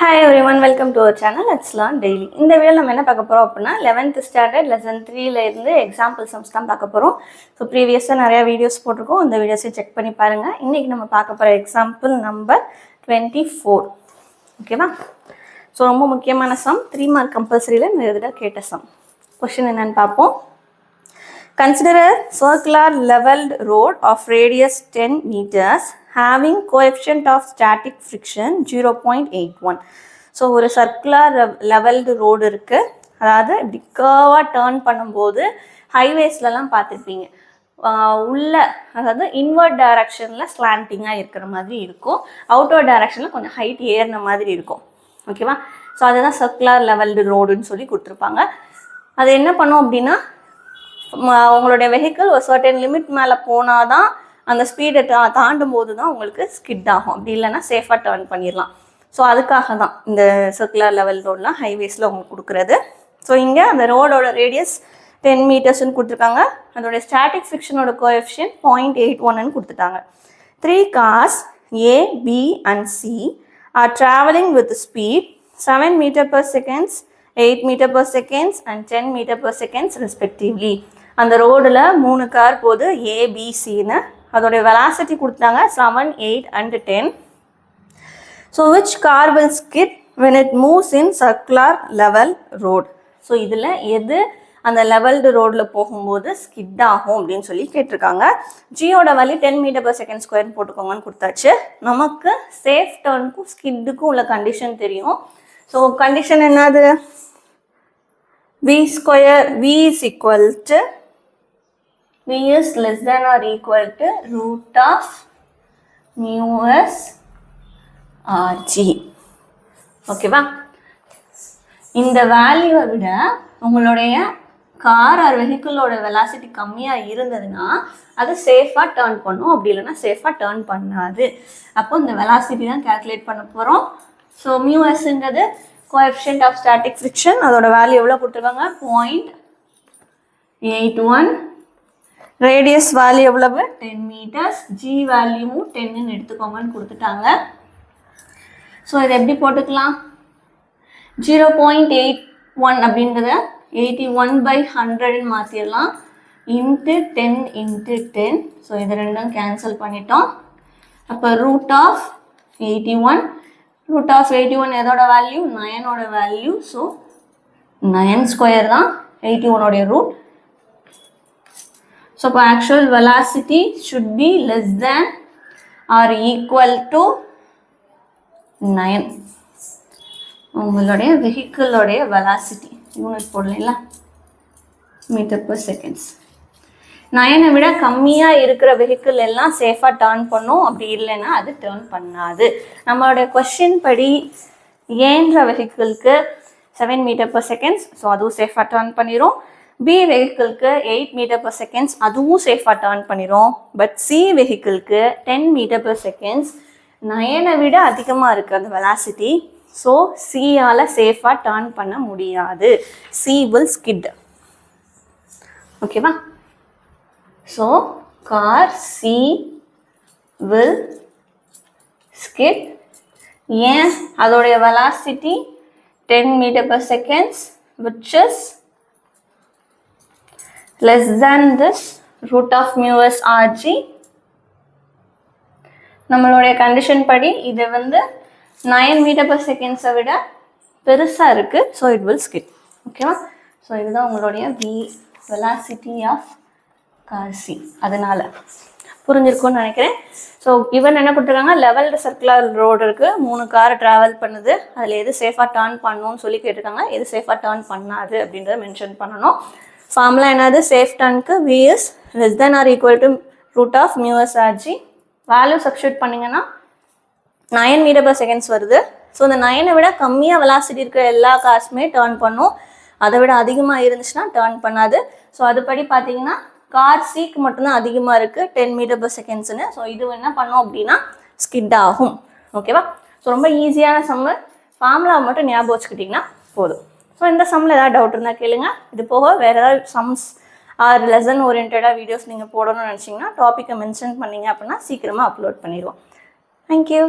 Hi everyone, welcome to our channel. Let's learn daily. இந்த வீடியோல நம்ம என்ன பார்க்க போறோம் அப்படினா 11th standard lesson 3 ல இருந்து example sums தான் பார்க்க போறோம். So previously நிறைய வீடியோஸ் போட்டுருக்கோம். அந்த வீடியோஸை செக் பண்ணி பாருங்க. இன்னைக்கு நம்ம பார்க்க போற example number 24. ஓகேவா? So ரொம்ப முக்கியமான sum 3 mark compulsory ல எழுதுற கேட்ட sum. Question என்னன்னு பார்ப்போம். Consider a circular leveled road of radius 10 meters having coefficient of static friction 0.81. So ஒரு circular leveled road இருக்கு. அதாவது இப்படி கர்வா டர்ன் பண்ணும்போது ஹைவேஸ்லலாம் பார்த்துருப்பீங்க. உள்ள அதாவது இன்வர்ட் டைரக்ஷனில் ஸ்லாண்டிங்காக இருக்கிற மாதிரி இருக்கும். அவுட்வர்ட் டைரக்ஷனில் கொஞ்சம் ஹைட் ஏறின மாதிரி இருக்கும். ஓகேவா? ஸோ அதுதான் சர்க்குலர் லெவல்டு ரோடுன்னு சொல்லி கொடுத்துருப்பாங்க. அது என்ன பண்ணும் அப்படின்னா, உங்களுடைய வெஹிக்கிள் ஒரு சர்டன் லிமிட் மேலே போனால் தான் அந்த ஸ்பீடை தாண்டும் போது தான் உங்களுக்கு ஸ்கிட் ஆகும். அப்படி இல்லைன்னா சேஃபாக டர்ன் பண்ணிடலாம். ஸோ அதுக்காக தான் இந்த சர்க்குலர் லெவல் ரோடெலாம் ஹைவேஸில் உங்களுக்கு கொடுக்குறது. ஸோ இங்கே அந்த ரோடோட ரேடியஸ் 10 மீட்டர்ஸ்ன்னு கொடுத்துருக்காங்க. அதோடைய ஸ்டாட்டிக் ஃபிக்ஷனோட கோஎஃபிஷியன்ட் 0.81ன்னு கொடுத்துட்டாங்க. 3 cars A, B and C are traveling with speed 7 meter per seconds, 8 meter per seconds and 10 meter per seconds respectively. அந்த ரோடில் 3 கார் போது ஏபிசின்னு. அதோடைய வெலாசிட்டி கொடுத்தாங்க 7, 8 and 10. So which car will skid when it moves in circular level road? So இதில் எது அந்த levelled ரோடில் போகும்போது ஸ்கிட் ஆகும் அப்படின்னு சொல்லி கேட்டிருக்காங்க. ஜியோட வேல்யூ 10 மீட்டர் per செகண்ட் ஸ்கொயர்னு போட்டுக்கோங்கன்னு கொடுத்தாச்சு. நமக்கு சேஃப் டர்னுக்கும் ஸ்கிட்டுக்கும் உள்ள கண்டிஷன் தெரியும். ஸோ கண்டிஷன் என்னது? V square V is equal to V is less than or equal to root of mu s RG. ஓகேவா? இந்த வேல்யூவை விட உங்களுடைய கார் ஆர் வெஹிக்கிளோட வெலாசிட்டி கம்மியாக இருந்ததுன்னா அது சேஃபாக டர்ன் பண்ணும். அப்படி இல்லைன்னா சேஃபாக டர்ன் பண்ணாது. அப்போ இந்த வெலாசிட்டி தான் கேல்குலேட் பண்ண போகிறோம். ஸோ மியூ எஸ்ங்கிறது கோஎஃபிஷியன்ட் ஆஃப் ஸ்டாட்டிக் ஃபிரிக்ஷன். அதோட வேல்யூ எவ்வளோ கொடுத்துருக்காங்க? 0.81. ரேடியஸ் வேல்யூ எவ்வளவு? 10 மீட்டர்ஸ். ஜி வேல்யூவும் 10ன்னு எடுத்துக்கோங்கன்னு கொடுத்துட்டாங்க. ஸோ இதை எப்படி போட்டுக்கலாம்? 0.81 அப்படின்றத 81/100ன்னு மாற்றிடலாம். Into 10 into 10. ஸோ இது ரெண்டும் கேன்சல் பண்ணிட்டோம். அப்போ ரூட் ஆஃப் 81. ரூட் ஆஃப் 81 எதோட வேல்யூ? 9ஓட வேல்யூ. ஸோ 9 ஸ்கொயர் தான் 81ஓடைய ரூட். ஸோ இப்போ actual velocity should be less than or equal to 9. உங்களுடைய வெஹிக்கிளோடைய வெலாசிட்டி யூனிட் போடல, மீட்டர் per செகண்ட்ஸ். 9ஐ விட கம்மியாக இருக்கிற வெஹிக்கிள் எல்லாம் சேஃபாக டர்ன் பண்ணும். அப்படி இல்லைன்னா அது டர்ன் பண்ணாது. நம்மளுடைய கொஸ்டின் படி ஏன்ற வெஹிக்கிளுக்கு 7 மீட்டர் per செகண்ட்ஸ். ஸோ அதுவும் சேஃபாக டர்ன் பண்ணிடும். பி வெஹிக்கிளுக்கு 8 மீட்டர் per செகண்ட்ஸ். அதுவும் சேஃபாக டர்ன் பண்ணிடும். பட் சி வெஹிக்கிளுக்கு 10 மீட்டர் per செகண்ட்ஸ். 9ஐ விட அதிகமாக இருக்குது அந்த வெலாசிட்டி. ஸோ சியால் சேஃபாக டர்ன் பண்ண முடியாது. C will skid. ஓகேவா? So car C will skid. ஏன்? அதோடைய velocity 10 meter per seconds which is less than this root of mu s RG. நம்மளுடைய கண்டிஷன் படி இது 9 மீட்டர் per செகண்ட்ஸை விட பெருசாக இருக்குது. So it will skid. ஓகேவா? ஸோ இதுதான் உங்களுடைய வெலாசிட்டி ஆஃப் கார் சி. அதனால் புரிஞ்சிருக்கும்னு நினைக்கிறேன். ஸோ இவன் என்ன கொடுத்துருக்காங்க? லெவல்டு சர்க்குலர் ரோடு இருக்குது. 3 கார் ட்ராவல் பண்ணுது. அதில் எது சேஃபாக டர்ன் பண்ணணும்னு சொல்லி கேட்டிருக்காங்க. எது சேஃபாக டர்ன் பண்ணாது அப்படின்றத மென்ஷன் பண்ணணும். ஃபார்முலா என்னது? சேஃப் டர்னுக்கு V is less than or equal to root of mu s RG. Value substitute பண்ணிங்கன்னா 9 மீட்டர் per செகண்ட்ஸ் வருது. ஸோ இந்த 9ஐ விட கம்மியாக வெலாசிட்டி இருக்கிற எல்லா கார்ஸுமே டர்ன் பண்ணும். அதை விட அதிகமாக இருந்துச்சுன்னா டர்ன் பண்ணாது. ஸோ அதுபடி பார்த்தீங்கன்னா கார் சிக்கு மட்டும்தான் அதிகமாக இருக்குது 10 மீட்டர் per செகண்ட்ஸ்னு. ஸோ இது என்ன பண்ணோம் அப்படின்னா ஸ்கிட் ஆகும். ஓகேவா? ஸோ ரொம்ப ஈஸியான சம்மு. ஃபார்முலாவை மட்டும் ஞாபகம் வச்சுக்கிட்டிங்கன்னா போதும். ஸோ இந்த சம்மில் ஏதாவது டவுட் இருந்தால் கேளுங்க. இது போக வேறு ஏதாவது சம்ஸ் ஆர் லெசன் ஓரியன்டாக வீடியோஸ் நீங்கள் போடணும்னு நினச்சிங்கன்னா டாப்பிக்கை மென்ஷன் பண்ணிங்க அப்படின்னா சீக்கிரமாக அப்லோட் பண்ணிடுவோம். தேங்க்யூ.